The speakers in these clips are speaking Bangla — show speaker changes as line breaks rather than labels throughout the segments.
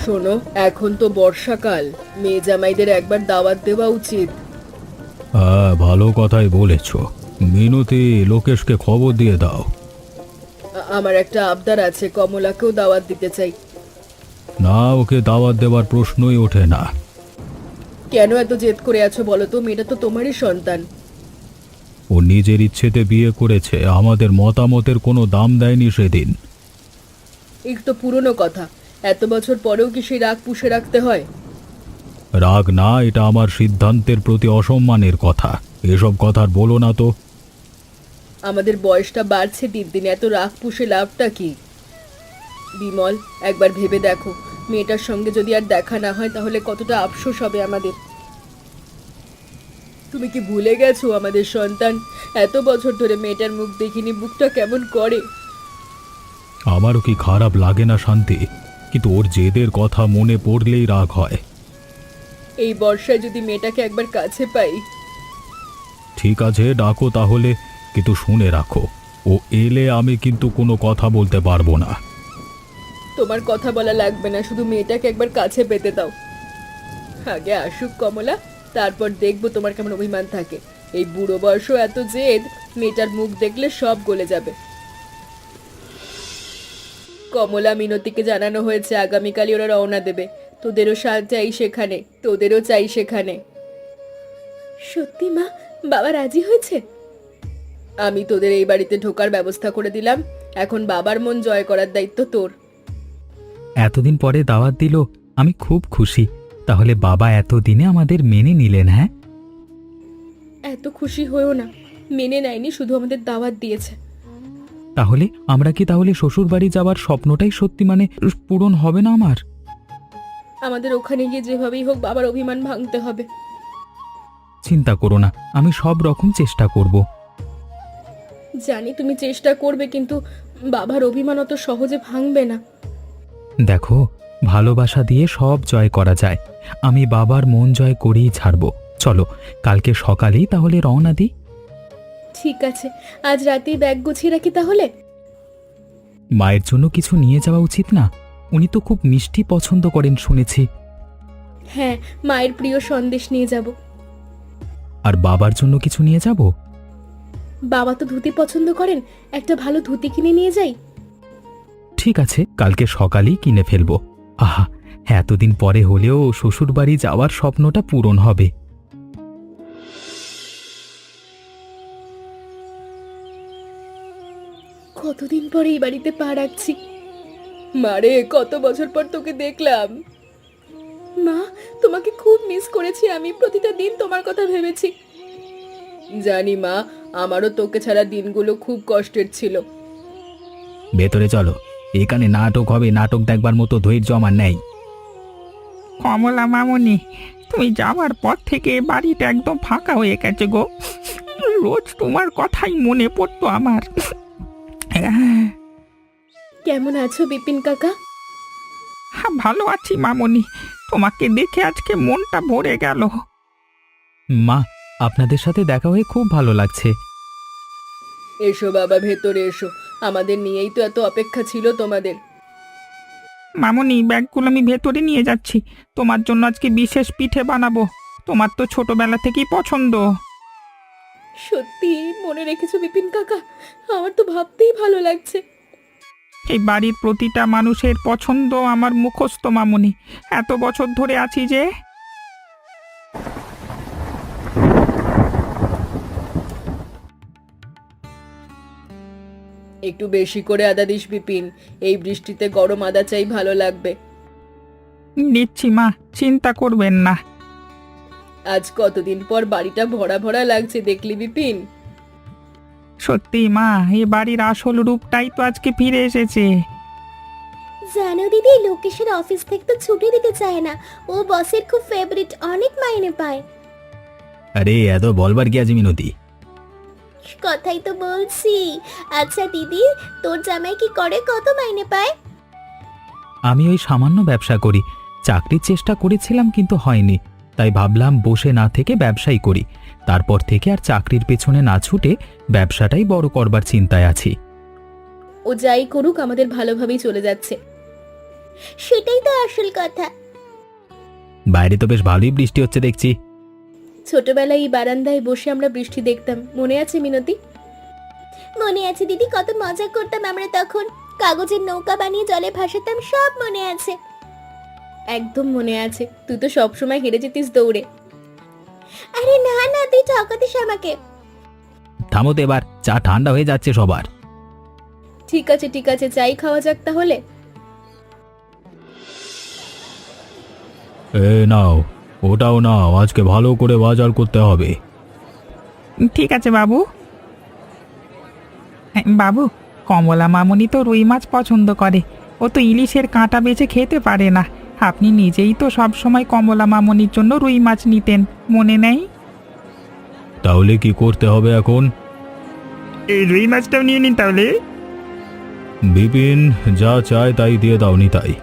শোনো, এখন তো বর্ষাকাল, মেয়ে জামাইদের একবার দাওয়াত দেওয়া উচিত।
হ্যাঁ, ভালো কথাই বলেছ। মিনতি, লোকেশকে খবর দিয়ে দাও।
আমার একটা আবদার আছে, কমলাকেও দাওয়াত দিতে চাই।
না, ওকে দাওয়াত দেওয়ার প্রশ্নই ওঠে না।
কেন এত জেদ করে আছো বলো তো? মেয়েটা তো তোমারই সন্তান।
ও নিজের ইচ্ছেতে বিয়ে করেছে, আমাদের মতামতের কোনো দাম দেয়নি সেদিন।
একটু তো পুরনো কথা, এত বছর পরেও কি সেই রাগ পুষে রাখতে হয়?
রাগ না, এটা আমার সিদ্ধান্তের প্রতি অসম্মানের কথা। এসব কথা আর বলো না তো।
আমাদের বয়সটা বাড়ছে দিন দিন, এত রাগ পুষে লাভটা কি? বিমল, একবার ভেবে দেখো, মেয়েটার সঙ্গে যদি আর দেখা না হয় তাহলে কতটা আফসোস হবে আমাদের। তুমি কি ভুলে গেছো আমাদের সন্তান? এত বছর ধরে মেয়েটার মুখ দেখিনি, বুকটা কেমন করে।
আমারও কি খারাপ লাগে না শান্তি, কিন্তু ওর জেদের কথা মনে পড়লেই রাগ হয়।
এই বর্ষায় যদি মেয়েটাকে একবার কাছে পাই।
ঠিক আছে, ডাকো তাহলে, কিন্তু শুনে রাখো, ও এলে আমি কিন্তু কোনো কথা বলতে পারবো না।
তোমার কথা বলা লাগবে না, শুধু মেয়েটাকে একবার কাছে পেতে দাও। আগে আসুক কমলা, তারপর দেখবো তোমার কেমন অভিমান থাকে। এই বুড়ো বয়সও এত জেদ, মেয়েটার মুখ দেখলে সব গলে যাবে। কমলা, মিনতিকে জানানো হয়েছে আগামীকালই ওরা রওনা দেবে। তোদেরও চাই সেখানে, তোদেরও চাই সেখানে। সত্যি মা? বাবা রাজি হয়েছে? আমি তোদের এই বাড়িতে ঢোকার ব্যবস্থা করে দিলাম, এখন বাবার মন জয় করার দায়িত্ব তোর।
এতদিন পরে দাওয়াত দিল, আমি খুব খুশি। তাহলে বাবা এতদিনে আমাদের মেনে নিলেন? হ্যাঁ,
এত খুশি হয়েও না, মেনে নেয়নি, শুধু আমাদের দাওয়াত দিয়েছে।
তাহলে আমরা কি তাহলে শ্বশুর বাড়ি যাওয়ার স্বপ্নটাই সত্যি পূরণ হবে না আমার?
আমাদের ওখানে গিয়ে যেভাবেই হোক বাবার অভিমান ভাঙতে হবে।
চিন্তা করো না, আমি সব রকম চেষ্টা করব।
জানি তুমি চেষ্টা করবে, কিন্তু বাবার অভিমান অত সহজে ভাঙবে না।
দেখো, ভালোবাসা দিয়ে সব জয় করা যায়। আমি বাবার মন জয় করেই ছাড়ব। চলো, কালকে সকালেই তাহলে রওনা দিই।
ঠিক আছে, আজ রাতেই ব্যাগ গুছিয়ে রাখি তাহলে।
মায়ের জন্য কিছু নিয়ে যাওয়া উচিত না? উনি তো খুব মিষ্টি পছন্দ করেন শুনেছি।
হ্যাঁ, মায়ের প্রিয় সন্দেশ নিয়ে যাব।
আর বাবার জন্য কিছু নিয়ে যাব?
বাবা তো ধুতি পছন্দ করেন, একটা ভালো ধুতি কিনে নিয়ে যাই।
ঠিক আছে, কালকে সকালেই কিনে ফেলবো। আহা, এতদিন পরে হলেও শ্বশুর বাড়ি যাওয়ার স্বপ্নটা পূরণ হবে।
কতদিন পরে এই বাড়িতে পা রাখছি। মারে, কত বছর পর তোকে দেখলাম। মা, তোমাকে খুব মিস করেছি আমি, প্রতিটা দিন তোমার কথা ভেবেছি। জানি মা, আমারও তোকে ছাড়া দিনগুলো খুব কষ্টের ছিল।
ভেতরে চলো, এখানে নাটক হবে, নাটক দেখবার মতো ধৈর্য আমার নেই।
কমলা মামনি, তুমি যাওয়ার পর থেকে বাড়িটা একদম ফাঁকা হয়ে গেছে গো। রোজ তোমার কথাই মনে পড়তো আমার।
কেমন আছো বিপিন কাকা?
হ্যাঁ, ভালো আছি মামনি, তোমাকে দেখে আজকে মনটা ভরে গেল।
মা, আপনাদের সাথে দেখা হয়ে খুব ভালো লাগছে।
এসো বাবা, ভেতরে এসো, আমাদের নিয়েই তো এত অপেক্ষা ছিল তোমাদের।
মামনি, ব্যাগগুলো আমি ভেতরে নিয়ে যাচ্ছি। তোমার জন্য আজকে বিশেষ পিঠে বানাবো, তোমার তো ছোটবেলা থেকেই পছন্দ।
সত্যি মনে রেখেছো বিপিন কাকা? আমার তো ভাবতেই ভালো লাগছে।
এই বাড়ির প্রতিটা মানুষের পছন্দ আমার মুখস্থ মামনি, এত বছর ধরে আছি যে।
একটু বেশি করে আদা দিস বিপিন, এই বৃষ্টিতে গরম আদা চাই, ভালো লাগবে।
দিচ্ছি মা, চিন্তা করবেন না।
আজ কতদিন পর বাড়িটা ভরা ভরা লাগছে, দেখলি বিপিন?
সত্যি মা, এই বাড়ির আসল রূপটাই তো আজকে ফিরে এসেছে।
জানো দিদি, লোকেশের অফিস থেকে তো ছুটি দিতে চায় না। ও বসের খুব ফেভারিট, অনেক মাইনে পায়।
আরে, এত বলবার কি আছে মিনতি?
কথাই তো বলছি। আচ্ছা দিদি, তোর জামাই কি করে, কত মাইনে পায়?
আমি ওই সামান্য ব্যবসা করি। চাকরির চেষ্টা করেছিলাম কিন্তু হয়নি, তাই ভাবলাম বসে না থেকে ব্যবসাই করি। তারপর থেকে আর চাকরির পেছনে না ছুটে ব্যবসাটাই বড় করবার চিন্তায় আছি।
ও যাই করুক, আমাদের ভালোভাবেই চলে যাচ্ছে।
সেটাই তো আসল কথা।
বাইরে তো বেশ ভালোই বৃষ্টি হচ্ছে দেখছি।
ছোটবেলায় এই বারান্দায় বসে আমরা বৃষ্টি দেখতাম, মনে আছে মিনতি?
মনে আছে দিদি, কত মজা করতাম আমরা তখন। কাগজের নৌকা বানিয়ে জলে ভাসাতাম, সব মনে আছে।
একদম মনে আছে, তুই তো সবসময় হেরে যেতিস দৌড়ে।
আরে না না, তুই ঠকাতিস আমাকে।
থামো তো এবার, চা ঠান্ডা হয়ে যাচ্ছে সবার।
ঠিক আছে, চাই খাওয়া যাক তাহলে।
এ নাও, ওটাও নাও, আজকে ভালো করে বাজার করতে হবে।
ঠিক আছে বাবু। বাবু, কমলা মামুনি তো রুই মাছ পছন্দ করে। ও তো ইলিশের কাঁটা বেছে খেতে পারে না। আপনি নিজেই তো সব সময় কমলা মামুনির জন্য রুই মাছ নিতেন, মনে নেই?
তাহলে কি করতে হবে এখন?
এই রুই মাছটাও নিয়ে নিন তাহলে।
বিপিন যা চায় তাই দিয়ে দাও নিতাই।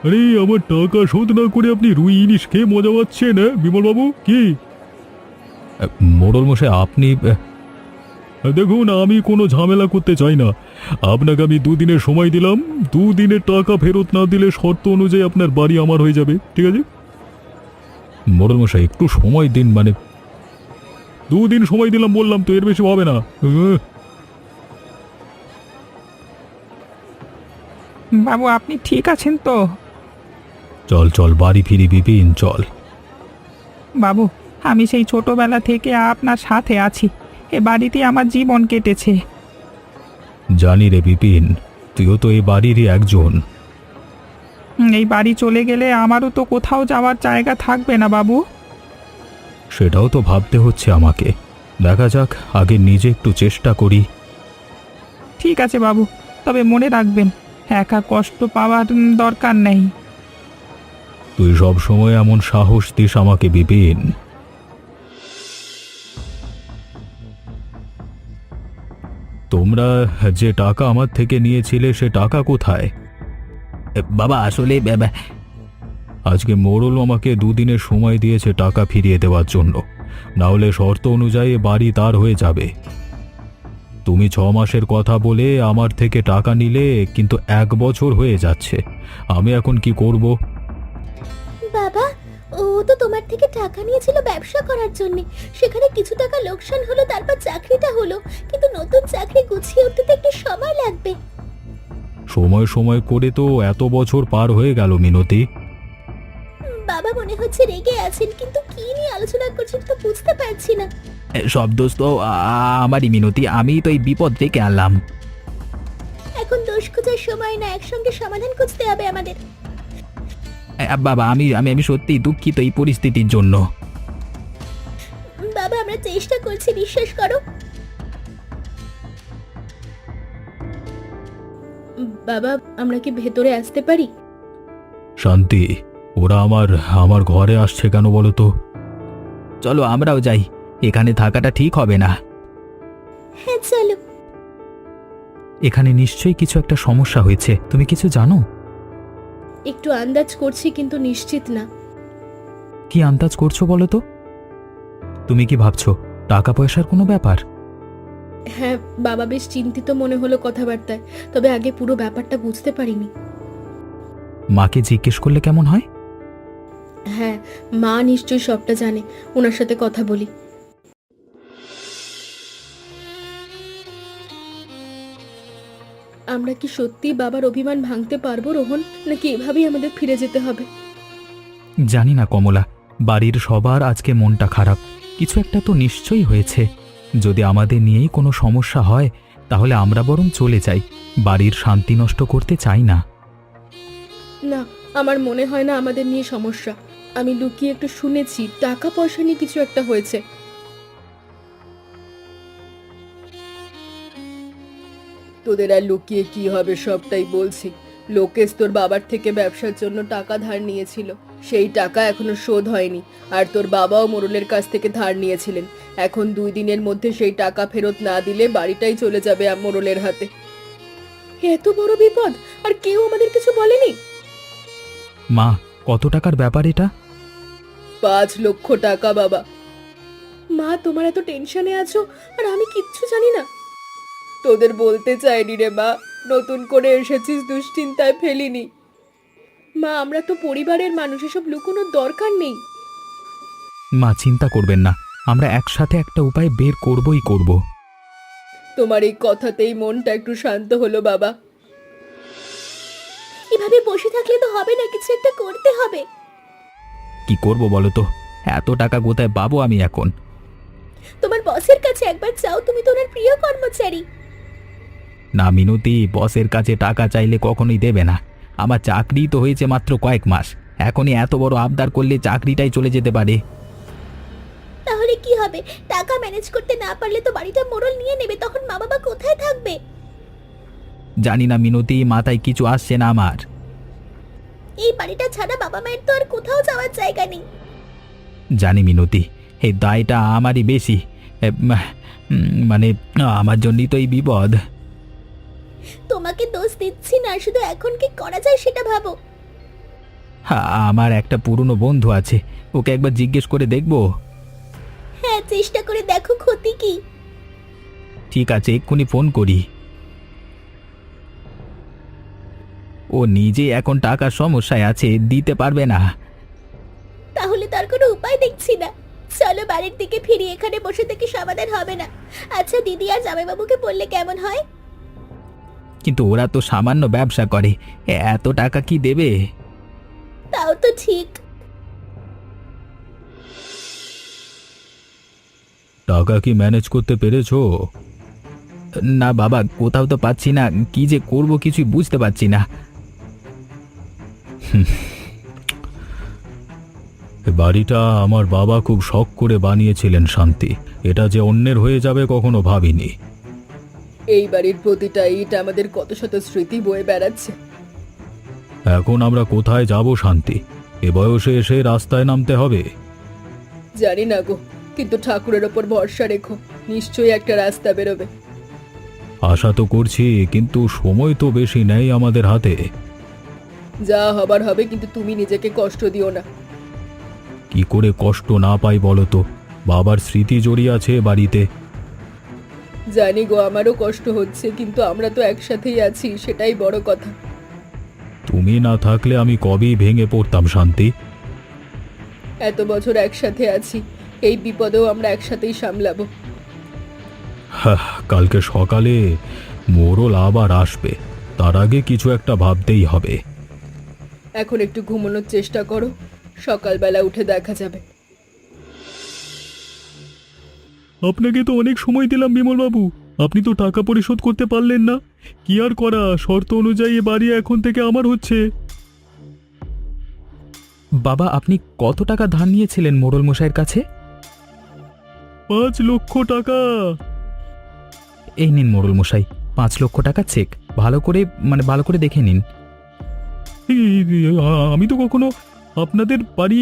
আরে আমার টাকা শোধ না করে আপনি রুই ইলিশ খেয়ে মজা পাচ্ছেন, বিমল বাবু? কি মোড়ল মশাই, আপনি দেখুন, আমি কোনো ঝামেলা করতে চাই না। আপনাকে আমি 2 দিনের সময় দিলাম। 2 দিনের টাকা ফেরত না দিলে শর্ত অনুযায়ী আপনার বাড়ি আমার হয়ে যাবে, ঠিক আছে? মোড়ল মশাই, একটু সময় দিন। মানে 2 দিন সময় দিলাম বললাম তো, এর বেশি হবে না।
বাবু, আপনি ঠিক আছেন তো?
চল চল বাড়ি ফিরি বিপিন, চল।
বাবু, আমি সেই ছোটবেলা থেকে আপনার সাথে আছি। এ বাড়িতে আমার জীবন কেটেছে।
জানি রে বিপিন, তুইও তো এই বাড়িরই একজন।
এই বাড়ি চলে গেলে আমারও তো কোথাও যাওয়ার জায়গা থাকবে না বাবু।
সেটাও তো ভাবতে হচ্ছে আমাকে। দেখা যাক, আগে নিজে একটু চেষ্টা করি।
ঠিক আছে বাবু, তবে মনে রাখবেন, একা কষ্ট পাওয়ার দরকার নেই।
তুই সব সময় এমন সাহস দিস আমাকে বিপিন। তোমরা যে টাকা আমার থেকে নিয়েছিলে সে টাকা কোথায়?
বাবা আসলে
আজকে মোড়ল আমাকে 2 দিনের সময় দিয়েছে টাকা ফিরিয়ে দেওয়ার জন্য, না হলে শর্ত অনুযায়ী বাড়ি তার হয়ে যাবে। তুমি 6 মাসের কথা বলে আমার থেকে টাকা নিলে, কিন্তু 1 বছর হয়ে যাচ্ছে। আমি এখন কি করব?
বাবা, ও তো তোমার থেকে টাকা নিয়েছিল ব্যবসা করার জন্য। সেখানে কিছু টাকা লোকসান হলো, তারপর চাকরিটা হলো। কিন্তু নতুন চাকরি গুছিয়ে উঠতে তো একটু সময় লাগবে।
সময় সময় করে তো এত বছর পার হয়ে গেল মিনতি।
বাবা মনে হচ্ছে রেগে আছেন, কিন্তু কি নিয়ে আলোচনা করছেন তো বুঝতে পারছি না।
সব দোষ তো আমারই মিনতি, আমি তো এই বিপদ থেকে আনলাম।
এখন দোষ খোঁজার সময় না, একসঙ্গে সমাধান খুঁজতে হবে আমাদের।
বাবা, আমি আমি আমি সত্যিই দুঃখিত এই পরিস্থিতির জন্য।
বাবা, আমরা চেষ্টা করছি, বিশ্বাস করো।
বাবা, আমরা কি ভেতরে আসতে পারি?
শান্তি, ওরা আমার ঘরে আসছে কেন বলো তো?
চলো আমরাও যাই, এখানে থাকাটা ঠিক হবে না।
হ্যাঁ চলো।
এখানে নিশ্চয়ই কিছু একটা সমস্যা হয়েছে, তুমি কিছু জানো?
একটু আন্দাজ করছি, কিন্তু নিশ্চিত না।
কি আন্দাজ করছো বলো তো? তুমি কি ভাবছো টাকা পয়সার কোনো ব্যাপার?
হ্যাঁ, বাবা বেশ চিন্তিত মনে হলো কথাবার্তায়, তবে আগে পুরো ব্যাপারটা বুঝতে পারিনি।
মাকে জিজ্ঞেস করলে কেমন হয়?
হ্যাঁ, মা নিশ্চয়ই সবটা জানে, ওনার সাথে কথা বলি। আমরা কি সত্যি বাবার অভিমান ভাঙতে পারবো রোহন, নাকি এভাবেই আমাদের ফিরে যেতে হবে?
জানি না কমলা, বাড়ির সবার আজকে মনটা খারাপ। কিছু একটা তো নিশ্চয়ই হয়েছে। যদি আমাদের নিয়েই কোনো সমস্যা হয় তাহলে আমরা বরং চলে যাই, বাড়ির শান্তি নষ্ট করতে চাই না।
না, আমার মনে হয় না আমাদের নিয়ে সমস্যা। আমি লুকিয়ে একটু শুনেছি টাকা পয়সা নিয়ে কিছু একটা হয়েছে। তোদের আর লুকিয়ে কি হবে, সবটাই বলছি। লোকেশ তোর বাবার থেকে ব্যবসার জন্য টাকা ধার নিয়েছিল, সেই টাকা এখনো শোধ হয়নি। আর তোর বাবাও মোড়লের কাছ থেকে ধার নিয়েছিলেন। এখন 2 দিনের মধ্যে সেই টাকা ফেরত না দিলে বাড়িটাই চলে যাবে মোড়লের হাতে। এত বড় বিপদ, আর কেউ আমাদের কিছু বলেনি?
মা, কত টাকার ব্যাপার এটা?
5 লক্ষ টাকা বাবা। মা, তোমার এত টেনশনে আছো আর আমি কিচ্ছু জানি না। তোদের বলতে চাইনি রে মা, নতুন করে এসেছিস, দুশ্চিন্তায় ফেলিনি। মা, আমরা তো পরিবারের মানুষ, এসব লুকোনোর দরকার নেই।
মা চিন্তা করবেন না, আমরা একসাথে একটা উপায় বের করবই করব।
তোমার এই কথাতেই মনটা একটু শান্ত হলো বাবা।
এভাবে বসে থাকলে তো হবে না, কিছু একটা করতে হবে।
কি করব বলো তো, এত টাকা কোথায় পাবো আমি এখন?
তোমার বসের কাছে একবার চাও, তুমি তো ওনার প্রিয় কর্মচারী।
না মিনতি, বসের কাছে টাকা চাইলে কখনোই দেবে না। আমার চাকরি তো হয়েছে মাত্র কয়েক মাস, এখনই এত বড় আবদার করলে চাকরিটাই চলে যেতে পারে।
তাহলে কি হবে? টাকা ম্যানেজ করতে না পারলে তো বাড়িটা মোড়ল নিয়ে নেবে, তখন মা বাবা কোথায় থাকবে?
জানি না মিনতি, মাথায় কিছু আসছে না আমার।
এই বাড়িটা ছাড়া বাবা মায়ের তো আর কোথাও যাওয়ার জায়গা নেই।
জানি মিনতি, এই দায়টা আমারই বেশি। মানে আমার জন্যই তো এই বিপদ।
তোমাকে দোষ দিচ্ছি না, শুধু এখন কি করা যায় সেটা ভাবো।
আমার একটা পুরনো বন্ধু আছে, ওকে একবার জিজ্ঞেস করে দেখবো।
হ্যাঁ, চেষ্টা করে দেখো, ক্ষতি কি?
ঠিক আছে, এক্ষুনি ফোন করি। ও নিজে এখন টাকার সমস্যায় আছে, দিতে পারবে না।
তাহলে তার কোনো উপায় দেখছি না। চলো বাড়ির দিকে ফিরি, এখানে বসে থেকে সমাধান হবে না। আচ্ছা দিদি আর জামাইবাবুকে বললে কেমন হয়?
কিন্তু ওরা তো সামান্য ব্যবসা করে, এত টাকা কি দেবে?
তাও তো ঠিক।
টাকা কি ম্যানেজ করতে পেরেছো?
না বাবা, কোথাও তো পাচ্ছি না, কি যে করব কিছুই বুঝতে পারছি না।
এ বাড়িটা আমার বাবা খুব শখ করে বানিয়েছিলেন শান্তি, এটা যে অন্যের হয়ে যাবে কখনো ভাবিনি।
এই বাড়ির প্রতিটা ইট আমাদের কত শত স্মৃতি বয়ে বেড়াচ্ছে।
এখন আমরা কোথায় যাব শান্তি? এ বয়সে এসে রাস্তায় নামতে হবে।
জানি না গো, কিন্তু ঠাকুরের ওপর ভরসা রেখো, নিশ্চয়ই একটা রাস্তা বেরোবে।
আশা তো করছি, কিন্তু সময় তো বেশি নেই আমাদের হাতে।
যা হবার হবে, কিন্তু তুমি নিজেকে কষ্ট দিও না।
কি করে কষ্ট না পাই বলো তো? বাবার স্মৃতি জড়িয়ে আছে এ বাড়িতে।
জানি গো, আমারও কষ্ট হচ্ছে, কিন্তু আমরা তো একসাথেই আছি, সেটাই বড় কথা।
তুমি না থাকলে আমি কবেই ভেঙে পড়তাম শান্তি।
এত বছর একসাথে আছি, এই বিপদেও আমরা একসাথেই সামলাবো।
কালকে সকালে মোড়ল আবার আসবে, তার আগে কিছু একটা ভাবতেই হবে।
এখন একটু ঘুমানোর চেষ্টা করো, সকালবেলা উঠে দেখা যাবে।
আপনাকে তো অনেক সময় দিলাম বিমলবাবু, আপনি তো টাকা পরিশোধ করতে পারলেন না। কি আর করা, শর্ত অনুযায়ী এ বাড়ি এখন থেকে আমার হচ্ছে।
বাবা, আপনি কত টাকা ধার নিয়েছিলেন মোড়ল মশাইয়ের কাছে?
5 লক্ষ টাকা।
এই নিন মোড়ল মশাই, 5 লক্ষ টাকা চেক। ভালো করে দেখে নিন।
আমি তো কখনো আপনাদের বাড়ি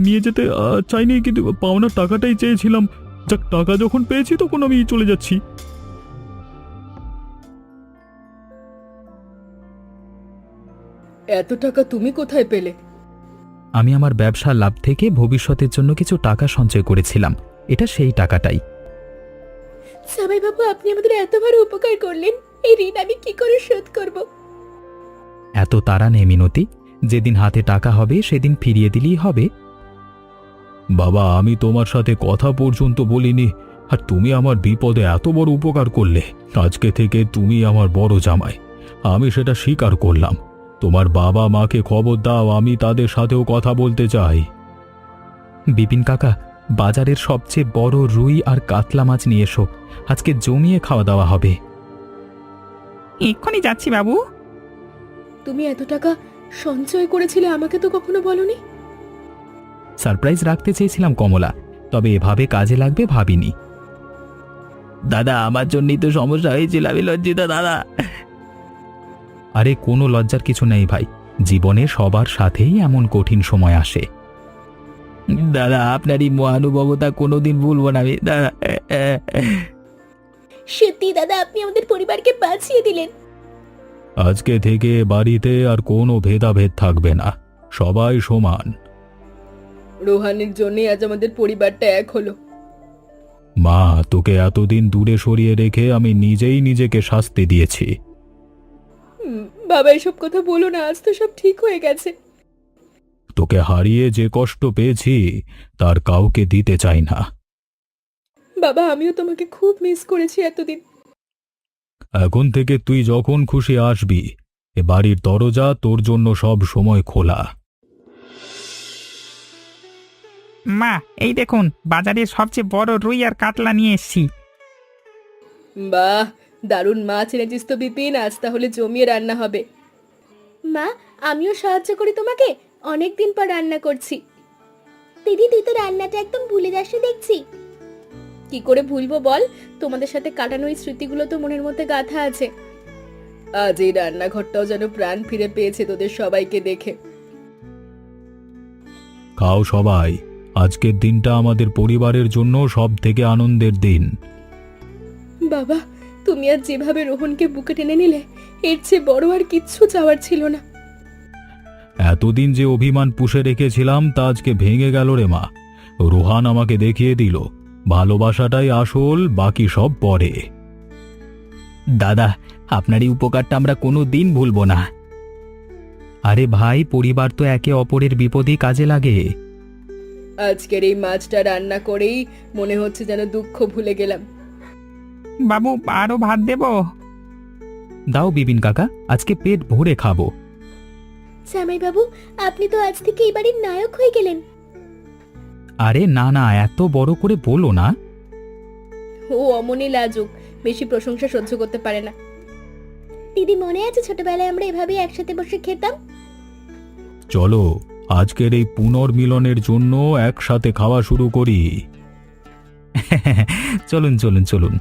নিয়ে যেতে চাইনি, কিন্তু পাওনার টাকাটাই চেয়েছিলাম। যাক, টাকা যখন পেয়েছি তখন আমি চলে যাচ্ছি।
এত টাকা তুমি কোথায় পেলে?
আমি আমার ব্যবসার লাভ থেকে ভবিষ্যতের জন্য কিছু টাকা সঞ্চয় করেছিলাম, এটা সেই টাকাটাই।
জামাইবাবু, আপনি আমাদের এত বড় উপকার করলেন, এই ঋণ আমি কি করে শোধ করব?
এত তাড়া নেই মিনতি, যেদিন হাতে টাকা হবে সেদিন ফিরিয়ে দিলেই হবে।
বাবা, আমি তোমার সাথে কথা পর্যন্ত বলিনি, আর তুমি আমার বিপদে এত বড় উপকার করলে। আজকে থেকে তুমি আমার বড় জামাই, আমি সেটা স্বীকার করলাম। তোমার বাবা মাকে খবর দাও, আমি তাদের সাথেও কথা বলতে চাই।
বিপিন কাকা, বাজারের সবচেয়ে বড় রুই আর কাতলা মাছ নিয়ে এসো, আজকে জমিয়ে খাওয়া দাওয়া হবে।
এক্ষুনি যাচ্ছি বাবু।
তুমি এত টাকা সঞ্চয় করেছিলে, আমাকে তো কখনো বলনি।
সারপ্রাইজ রাখতে চেয়েছিলাম কমলা, তবে এভাবে কাজে লাগবে ভাবিনি। দাদা, আমার জন্যই তো সমস্যা হয়েছিল, আমি লজ্জিত দাদা। আরে কোনো লজ্জার কিছু নেই ভাই, জীবনে সবার সাথেই এমন কঠিন সময় আসে। দাদা, আপনার এই মহানুভবতা কোনোদিন ভুলবো না আমি দাদা।
সত্যি দাদা, আপনি আমাদের পরিবারকে বাঁচিয়ে দিলেন।
আজকে থেকে বাড়িতে আর কোনো ভেদাভেদ থাকবে না, সবাই সমান।
রোহানের জন্যই আজ আমাদের পরিবারটা এক হলো।
মা, তোকে এতদিন দূরে সরিয়ে রেখে আমি নিজেই নিজেকে শাস্তি দিয়েছি।
বাবা এসব কথা বলো না, আজ তো সব ঠিক হয়ে গেছে।
তোকে হারিয়ে যে কষ্ট পেয়েছি তার কাউকে দিতে চাই না।
বাবা আমিও তোমাকে খুব মিস করেছি এতদিন।
এখন থেকে তুই যখন খুশি আসবি, এ বাড়ির দরজা তোর জন্য সব সময় খোলা।
মা, এই দেখুন বাজারে সবচেয়ে বড় রুই আর কাতলা নিয়ে এসেছি।
বাহ, দারুণ মাছ এনেছিস তো বিপিন, আজ তাহলে জমিয়ে রান্না হবে। মা আমিও সাহায্য করি তোমাকে, অনেক দিন পর রান্না করছি।
দিদি তুই তো রান্নাটা একদম ভুলে যাসনি দেখছি।
কি করে ভুলবো বল, তোমাদের সাথে কাটানো এই স্মৃতিগুলো তো মনের মধ্যে গাঁথা আছে। আজ এই রান্নাঘরটাও যেন প্রাণ ফিরে পেয়েছে তোদের সবাইকে দেখে।
খাও সবাই, আজকের দিনটা আমাদের পরিবারের জন্য সব থেকে আনন্দের দিন।
বাবা তুমি আজ যেভাবে রোহনকে বুকে টেনে নিলে, এর চেয়ে বড় আর কিচ্ছু চাওয়ার ছিল না।
এতদিন যে অভিমান পুষে রেখেছিলাম তা আজকে ভেঙে গেল রে মা। রোহান আমাকে দেখিয়ে দিল ভালোবাসাটাই আসল, বাকি সব পরে।
দাদা, আপনার এই উপকারটা আমরা কোনো দিন ভুলব না। আরে ভাই, পরিবার তো একে অপরের বিপদেই কাজে লাগে।
আজকের এই মাছটা রান্না করেই মনে হচ্ছে যেন দুঃখ ভুলে গেলাম।
বাবু আরো ভাত দেবো?
দাও বিপিন কাকা, আজকে পেট ভরে খাবো।
জামাই বাবু আপনি তো আজ থেকে এই বাড়ির নায়ক হয়ে গেলেন।
আরে না না, এত বড় করে বলো না।
ও অমনি লাজুক, বেশি প্রশংসা সহ্য করতে পারে না।
দিদি মনে আছে ছোটবেলায় আমরা এভাবেই একসাথে বসে খেতাম?
চলো আজকের এই পুনর্মিলনের জন্য একসাথে খাওয়া শুরু করি।
চলুন চলুন চলুন।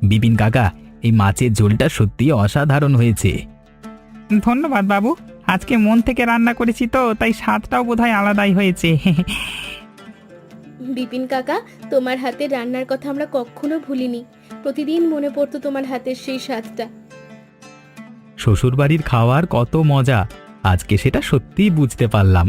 বিপিন কাকা, এই মাছের ঝোলটা সত্যি অসাধারণ হয়েছে।
ধন্যবাদ বাবু, আজকে মন থেকে রান্না করেছি তো তাই স্বাদটাও বোধহয় আলাদাই হয়েছে।
বিপিন কাকা তোমার হাতের রান্নার কথা আমরা কখনো ভুলিনি, প্রতিদিন মনে পড়তো তোমার হাতের সেই স্বাদটা।
শ্বশুরবাড়ির খাওয়ার কত মজা, আজকে সেটা সত্যিই বুঝতে পারলাম।